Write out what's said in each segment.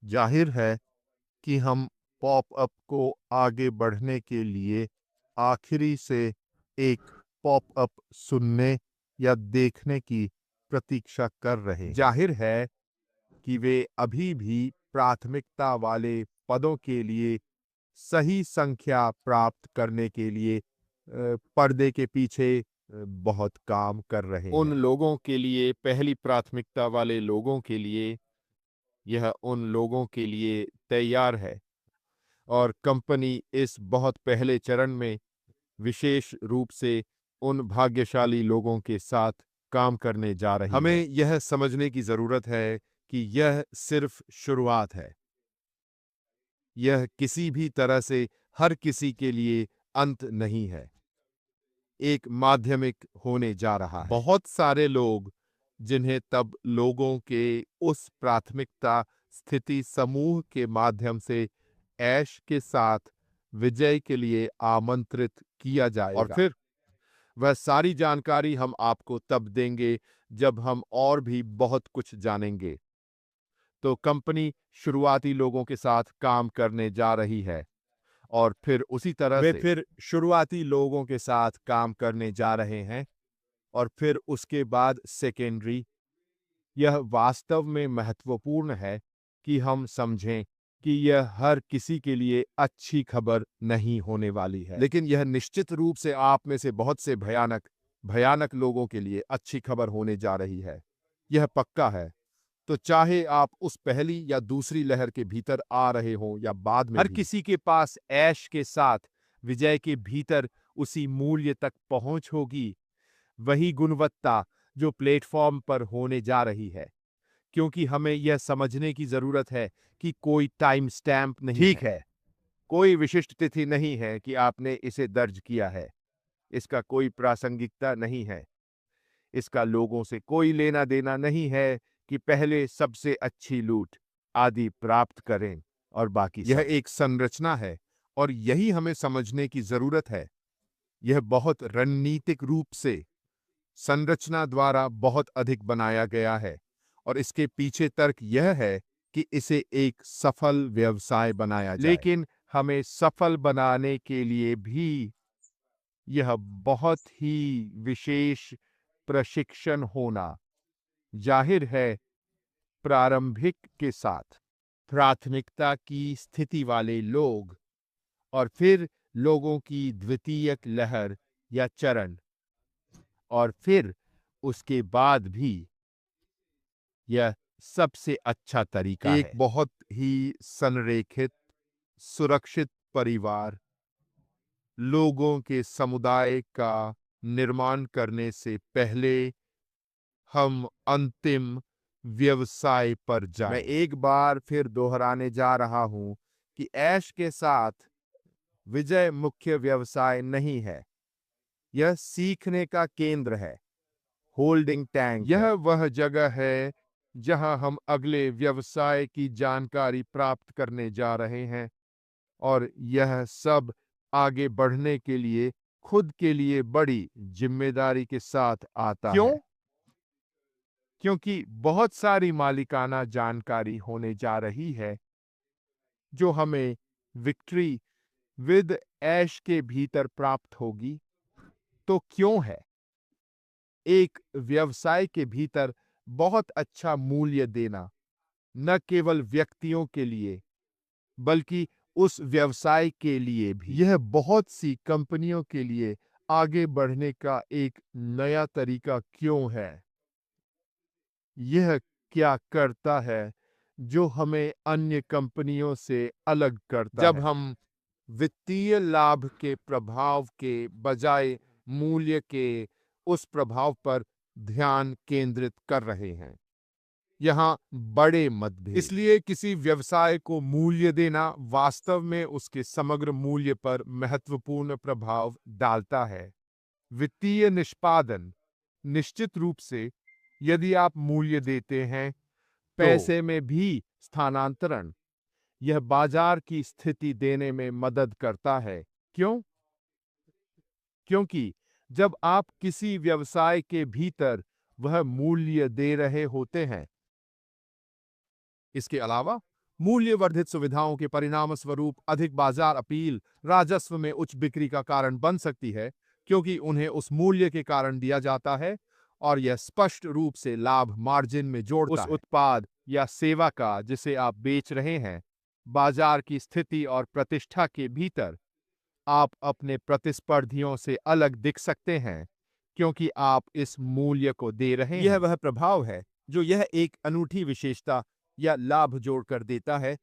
जाहिर है कि हम पॉप-अप को आगे बढ़ने के लिए आखिरी से एक पॉप-अप सुनने या देखने की प्रतीक्षा कर रहे हैं। जाहिर है कि वे अभी भी प्राथमिकता वाले पदों के लिए सही संख्या प्राप्त करने के लिए पर्दे के पीछे बहुत काम कर रहे हैं। उन लोगों के लिए, पहली प्राथमिकता वाले लोगों के लिए, यह उन लोगों के लिए तैयार है और कंपनी इस बहुत पहले चरण में विशेष रूप से उन भाग्यशाली लोगों के साथ काम करने जा रही है। हमें यह समझने की ज़रूरत है कि यह सिर्फ शुरुआत है। यह किसी भी तरह से हर किसी के लिए अंत नहीं है। एक माध्यमिक होने जा रहा है। बहुत सारे लोग जिन्हें तब लोगों के उस प्राथमिकता स्थिति समूह के माध्यम से ऐश के साथ विजय के लिए आमंत्रित किया जाएगा। और फिर वह सारी जानकारी हम आपको तब देंगे जब हम और भी बहुत कुछ जानेंगे। तो कंपनी शुरुआती लोगों के साथ काम करने जा रही है और फिर उसी तरह वे फिर शुरुआती लोगों के साथ काम करने जा रहे हैं और फिर उसके बाद सेकेंडरी। यह वास्तव में महत्वपूर्ण है कि हम समझें कि यह हर किसी के लिए अच्छी खबर नहीं होने वाली है, लेकिन यह निश्चित रूप से आप में से बहुत से भयानक लोगों के लिए अच्छी खबर होने जा रही है। यह पक्का है। तो चाहे आप उस पहली या दूसरी लहर के भीतर आ रहे हों या बाद में, हर किसी के पास ऐश के साथ विजय के भीतर उसी मूल्य तक पहुंच होगी, वही गुणवत्ता जो प्लेटफॉर्म पर होने जा रही है। क्योंकि हमें यह समझने की जरूरत है कि कोई टाइम स्टैम्प नहीं ठीक है। कोई विशिष्ट तिथि नहीं है कि आपने इसे दर्ज किया है। इसका कोई प्रासंगिकता नहीं है। इसका लोगों से कोई लेना देना नहीं है कि पहले सबसे अच्छी लूट आदि प्राप्त करें और बाकी यह एक संरचना है और यही हमें समझने की जरूरत है। यह बहुत रणनीतिक रूप से संरचना द्वारा बहुत अधिक बनाया गया है और इसके पीछे तर्क यह है कि इसे एक सफल व्यवसाय बनाया जाए। लेकिन हमें सफल बनाने के लिए भी यह बहुत ही विशेष प्रशिक्षण होना जाहिर है। प्रारंभिक के साथ प्राथमिकता की स्थिति वाले लोग और फिर लोगों की द्वितीयक लहर या चरण और फिर उसके बाद भी यह सबसे अच्छा तरीका है। एक बहुत ही संरेखित, सुरक्षित परिवार लोगों के समुदाय का निर्माण करने से पहले हम अंतिम व्यवसाय पर जाएं। मैं एक बार फिर दोहराने जा रहा हूं कि ऐश के साथ विजय मुख्य व्यवसाय नहीं है। यह सीखने का केंद्र है, होल्डिंग टैंक। यह वह जगह है जहां हम अगले व्यवसाय की जानकारी प्राप्त करने जा रहे हैं और यह सब आगे बढ़ने के लिए खुद के लिए बड़ी जिम्मेदारी के साथ आता क्यों? है। क्योंकि बहुत सारी मालिकाना जानकारी होने जा रही है जो हमें विक्ट्री विद ऐश के भीतर प्राप्त होगी। तो क्यों है एक व्यवसाय के भीतर बहुत अच्छा मूल्य देना न केवल व्यक्तियों के लिए बल्कि उस व्यवसाय के लिए भी। यह बहुत सी कंपनियों के लिए आगे बढ़ने का एक नया तरीका क्यों है? यह क्या करता है जो हमें अन्य कंपनियों से अलग करता है? जब हम वित्तीय लाभ के प्रभाव के बजाय मूल्य के उस प्रभाव पर ध्यान केंद्रित कर रहे हैं। यहाँ बड़े मतभेद। इसलिए किसी व्यवसाय को मूल्य देना वास्तव में उसके समग्र मूल्य पर महत्वपूर्ण प्रभाव डालता है। वित्तीय निष्पादन निश्चित रूप से, यदि आप मूल्य देते हैं, पैसे में भी स्थानांतरण, यह बाजार की स्थिति देने में मदद करता है। क्यों? क्योंकि जब आप किसी व्यवसाय के भीतर वह मूल्य दे रहे होते हैं, इसके अलावा मूल्य वर्धित सुविधाओं के परिणाम स्वरूप अधिक बाजार अपील राजस्व में उच्च बिक्री का कारण बन सकती है, क्योंकि उन्हें उस मूल्य के कारण दिया जाता है और यह स्पष्ट रूप से लाभ मार्जिन में जोड़ता है। उस उत्पाद या सेवा का जिसे आप बेच रहे हैं, बाजार की स्थिति और प्रतिष्ठा के भीतर आप अपने प्रतिस्पर्धियों से अलग दिख सकते हैं, क्योंकि आप इस मूल्य को दे रहे हैं। यह वह प्रभाव है जो यह एक अनूठी विशेषता या लाभ जोड़कर देता है,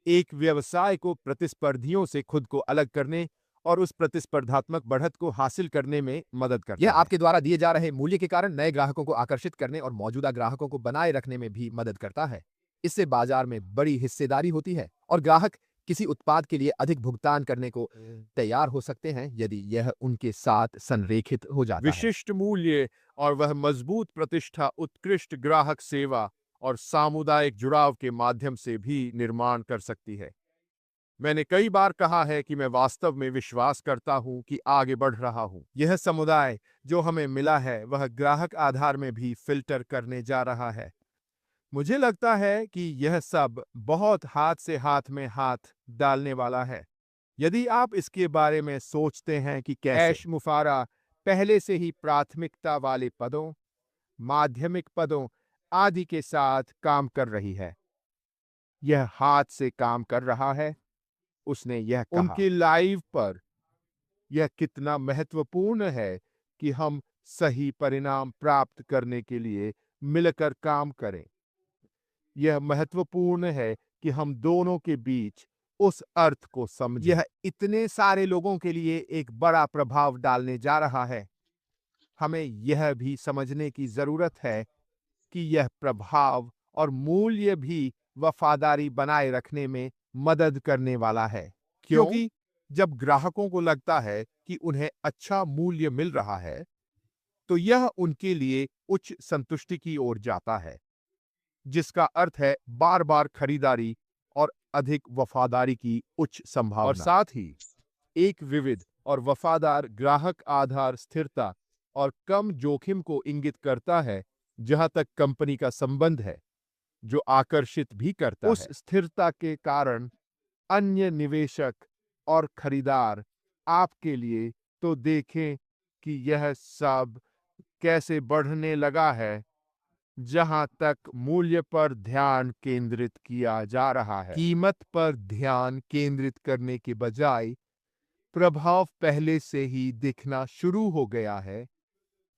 एक व्यवसाय को प्रतिस्पर्धियों से खुद को अलग करने और उस प्रतिस्पर्धात्मक बढ़त को हासिल करने में मदद करता यह है। आपके द्वारा दिए जा रहे मूल्य के कारण नए ग्राहकों को आकर्षित करने और मौजूदा ग्राहकों को बनाए रखने में भी मदद करता है। इससे बाजार में बड़ी हिस्सेदारी होती है और ग्राहक किसी उत्पाद के लिए अधिक भुगतान करने को तैयार हो सकते हैं यदि यह उनके साथ संरेखित हो जाता है। विशिष्ट मूल्य और वह मजबूत प्रतिष्ठा उत्कृष्ट ग्राहक सेवा और सामुदायिक जुड़ाव के माध्यम से भी निर्माण कर सकती है। मैंने कई बार कहा है कि मैं वास्तव में विश्वास करता हूं कि आगे बढ़ रहा हूं। यह समुदाय जो हमें मिला है वह ग्राहक आधार में भी फिल्टर करने जा रहा है। मुझे लगता है कि यह सब बहुत हाथ से हाथ में हाथ डालने वाला है। यदि आप इसके बारे में सोचते हैं कि कैसे ऐश मुफारा पहले से ही प्राथमिकता वाले पदों, माध्यमिक पदों आदि के साथ काम कर रही है, यह हाथ से काम कर रहा है, उसने यह कहा। उनकी लाइव पर यह कितना महत्वपूर्ण है कि हम सही परिणाम प्राप्त करने के लिए मिलकर काम करें। यह महत्वपूर्ण है कि हम दोनों के बीच उस अर्थ को समझें। यह इतने सारे लोगों के लिए एक बड़ा प्रभाव डालने जा रहा है। हमें यह भी समझने की जरूरत है कि यह प्रभाव और मूल्य भी वफादारी बनाए रखने में मदद करने वाला है। क्योंकि जब ग्राहकों को लगता है कि उन्हें अच्छा मूल्य मिल रहा है, तो यह उनके लिए उच्च संतुष्टि की ओर जाता है, जिसका अर्थ है बार बार खरीदारी और अधिक वफादारी की उच्च संभावना। और साथ ही एक विविध और वफादार ग्राहक आधार स्थिरता और कम जोखिम को इंगित करता है, जहां तक कंपनी का संबंध है, जो आकर्षित भी करता है। उस स्थिरता के कारण अन्य निवेशक और खरीदार आपके लिए तो देखें कि यह सब कैसे बढ़ने लगा है, जहां तक मूल्य पर ध्यान केंद्रित किया जा रहा है। कीमत पर ध्यान केंद्रित करने के बजाय प्रभाव पहले से ही दिखना शुरू हो गया है,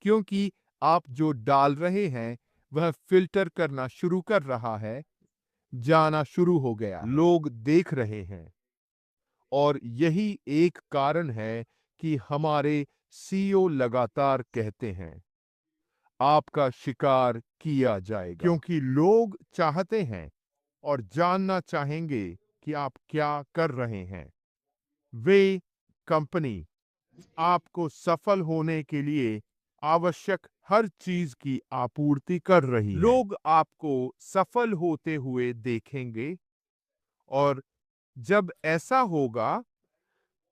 क्योंकि आप जो डाल रहे हैं वह फिल्टर करना शुरू कर रहा है, जाना शुरू हो गया। लोग देख रहे हैं और यही एक कारण है कि हमारे सीईओ लगातार कहते हैं आपका शिकार किया जाएगा, क्योंकि लोग चाहते हैं और जानना चाहेंगे कि आप क्या कर रहे हैं। वे कंपनी आपको सफल होने के लिए आवश्यक हर चीज की आपूर्ति कर रही है। लोग आपको सफल होते हुए देखेंगे और जब ऐसा होगा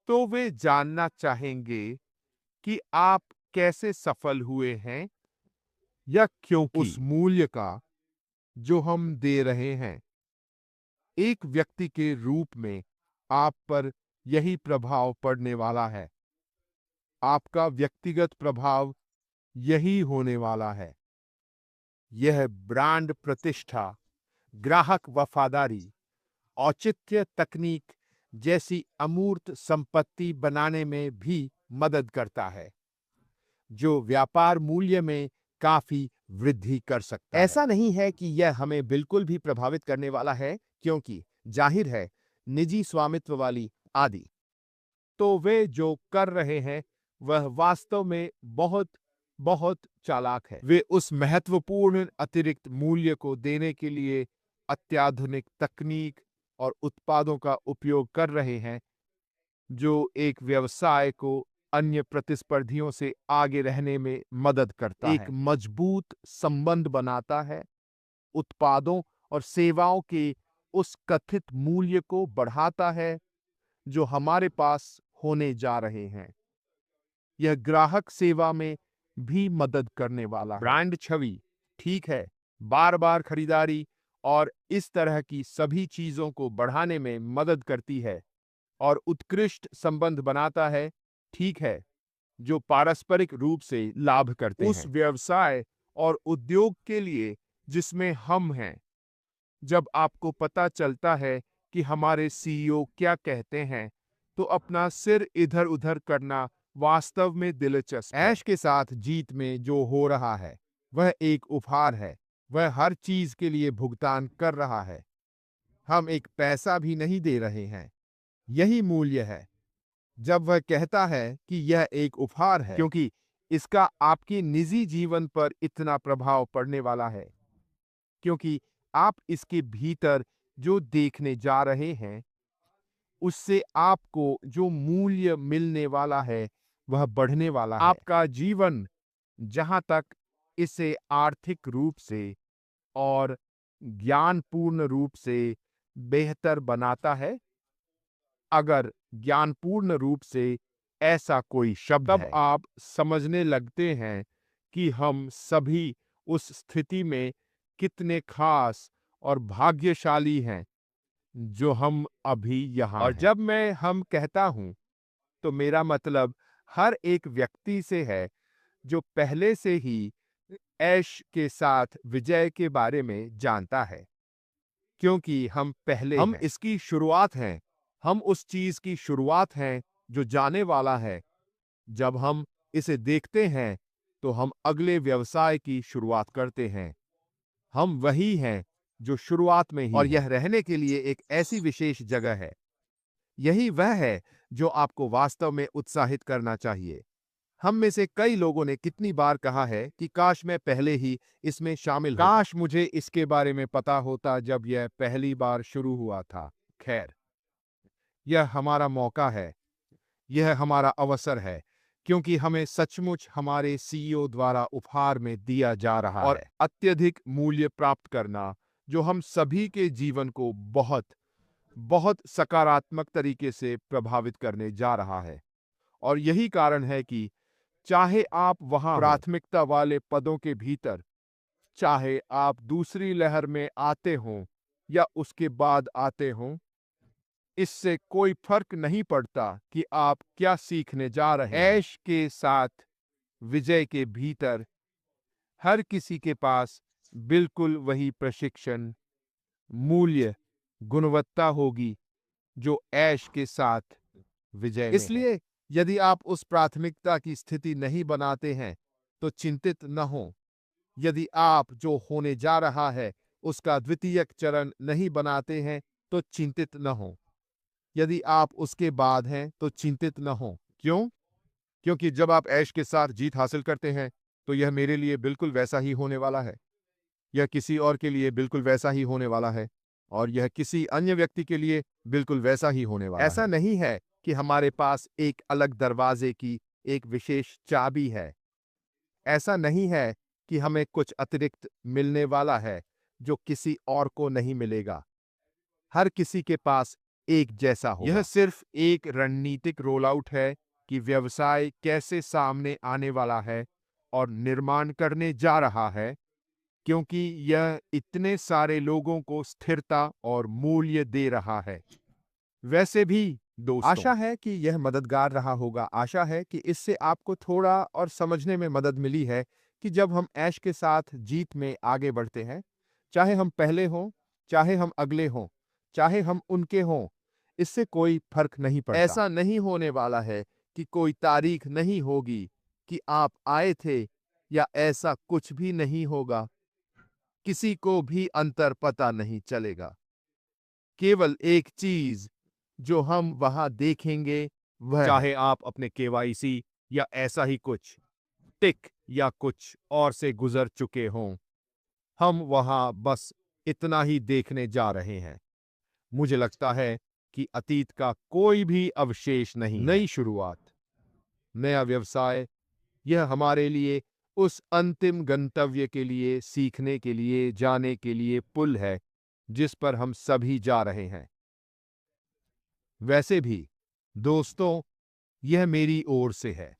तो वे जानना चाहेंगे कि आप कैसे सफल हुए हैं या क्योंकि उस मूल्य का जो हम दे रहे हैं। एक व्यक्ति के रूप में आप पर यही प्रभाव पड़ने वाला है। आपका व्यक्तिगत प्रभाव यही होने वाला है। यह ब्रांड प्रतिष्ठा, ग्राहक वफादारी, औचित्य तकनीक जैसी अमूर्त संपत्ति बनाने में भी मदद करता है, जो व्यापार मूल्य में काफी वृद्धि कर सकता है। ऐसा नहीं है कि यह हमें बिल्कुल भी प्रभावित करने वाला है, क्योंकि जाहिर है निजी स्वामित्व वाली आदि। तो वे जो कर रहे हैं वह वास्तव में बहुत बहुत चालाक है। वे उस महत्वपूर्ण अतिरिक्त मूल्य को देने के लिए अत्याधुनिक तकनीक और उत्पादों का उपयोग कर रहे हैं, जो एक व्यवसाय को अन्य प्रतिस्पर्धियों से आगे रहने में मदद करता है। एक मजबूत संबंध बनाता है, उत्पादों और सेवाओं के उस कथित मूल्य को बढ़ाता है जो हमारे पास होने जा रहे हैं। यह ग्राहक सेवा में भी मदद करने वाला है। ब्रांड छवि, ठीक है, बार बार खरीदारी और इस तरह की सभी चीजों को बढ़ाने में मदद करती है और उत्कृष्ट संबंध बनाता है, ठीक है, जो पारस्परिक रूप से लाभ करते उस हैं। व्यवसाय और उद्योग के लिए जिसमें हम हैं। जब आपको पता चलता है कि हमारे सीईओ क्या कहते हैं, तो अपना सिर इधर-उधर करना वास्तव में दिलचस्प है। ऐश के साथ जीत में जो हो रहा है, वह एक उपहार है। वह हर चीज के लिए भुगतान कर रहा है। हम एक पैसा भी नहीं दे रहे हैं। यही मूल्य है जब वह कहता है कि यह एक उपहार है। क्योंकि इसका आपके निजी जीवन पर इतना प्रभाव पड़ने वाला है, क्योंकि आप इसके भीतर जो देखने जा रहे हैं, उससे आपको जो मूल्य मिलने वाला है, वह बढ़ने वाला है। आपका जीवन जहाँ तक इसे आर्थिक रूप से और ज्ञानपूर्ण रूप से बेहतर बनाता है, अगर ज्ञानपूर्ण रूप से ऐसा कोई शब्द तब है, आप समझने लगते हैं कि हम सभी उस स्थिति में कितने खास और भाग्यशाली हैं, जो हम अभी यहाँ और हैं। जब मैं हम कहता हूं, तो मेरा मतलब हर एक व्यक्ति से है जो पहले से ही ऐश के साथ विजय के बारे में जानता है, क्योंकि हम पहले हम हैं। इसकी शुरुआत हैं। हम उस चीज की शुरुआत हैं जो जाने वाला है। जब हम इसे देखते हैं, तो हम अगले व्यवसाय की शुरुआत करते हैं। हम वही हैं जो शुरुआत में ही और हैं। यह रहने के लिए एक ऐसी विशेष जगह है। यही वह है जो आपको वास्तव में उत्साहित करना चाहिए। हम में से कई लोगों ने कितनी बार कहा है कि काश मैं पहले ही इसमें शामिल होता। काश मुझे इसके बारे में पता होता जब यह पहली बार शुरू हुआ था। खैर, यह हमारा मौका है। यह हमारा अवसर है, क्योंकि हमें सचमुच हमारे सीईओ द्वारा उपहार में दिया जा रहा और है। अत्यधिक मूल्य प्राप्त करना, जो हम सभी के जीवन को बहुत, बहुत सकारात्मक तरीके से प्रभावित करने जा रहा है। और यही कारण है कि चाहे आप वहाँ हों, प्राथमिकता वाले पदों के भीतर, चाहे आप दूसरी लहर में आते हों या उसके बाद आते हों, इससे कोई फर्क नहीं पड़ता कि आप क्या सीखने जा रहे हैं। ऐश के साथ विजय के भीतर हर किसी के पास बिल्कुल वही प्रशिक्षण, मूल्य, गुणवत्ता होगी जो ऐश के साथ विजय में है। इसलिए यदि आप उस प्राथमिकता की स्थिति नहीं बनाते हैं, तो चिंतित न हों। यदि आप जो होने जा रहा है, उसका द्वितीयक चरण नहीं बनाते हैं, तो चिंतित न हों। यदि आप उसके बाद हैं, तो चिंतित न हों। क्यों? क्योंकि जब आप ऐश के साथ जीत हासिल करते हैं, तो यह मेरे लिए बिल्कुल वैसा ही होने वाला है। यह किसी और के लिए बिल्कुल वैसा ही होने वाला है, और यह किसी अन्य व्यक्ति के लिए बिल्कुल वैसा ही होने वाला है। ऐसा नहीं है कि हमारे पास एक अलग दरवाजे की एक विशेष चाबी है। ऐसा नहीं है कि हमें कुछ अतिरिक्त मिलने वाला है जो किसी और को नहीं मिलेगा। हर किसी के पास एक जैसा होगा। यह सिर्फ एक रणनीतिक रोलआउट है कि व्यवसाय कैसे सामने आने वाला है और निर्माण करने जा रहा है, क्योंकि यह इतने सारे लोगों को स्थिरता और मूल्य दे रहा है। वैसे भी दोस्तों, आशा है कि यह मददगार रहा होगा। आशा है कि इससे आपको थोड़ा और समझने में मदद मिली है कि जब हम ऐश के साथ जीत में आगे बढ़ते हैं, चाहे हम पहले हों, चाहे हम अगले हों, चाहे हम उनके हों, इससे कोई फर्क नहीं पड़ता। ऐसा नहीं होने वाला है कि कोई तारीख नहीं होगी कि आप आए थे, या ऐसा कुछ भी नहीं होगा। किसी को भी अंतर पता नहीं चलेगा। केवल एक चीज जो हम वहां देखेंगे, वह है, चाहे आप अपने केवाईसी या ऐसा ही कुछ टिक या कुछ और से गुजर चुके हों, हम वहां बस इतना ही देखने जा रहे हैं। मुझे लगता है कि अतीत का कोई भी अवशेष नहीं है। नई शुरुआत, नया व्यवसाय, यह हमारे लिए उस अंतिम गंतव्य के लिए सीखने के लिए जाने के लिए पुल है जिस पर हम सभी जा रहे हैं। वैसे भी दोस्तों, यह मेरी ओर से है।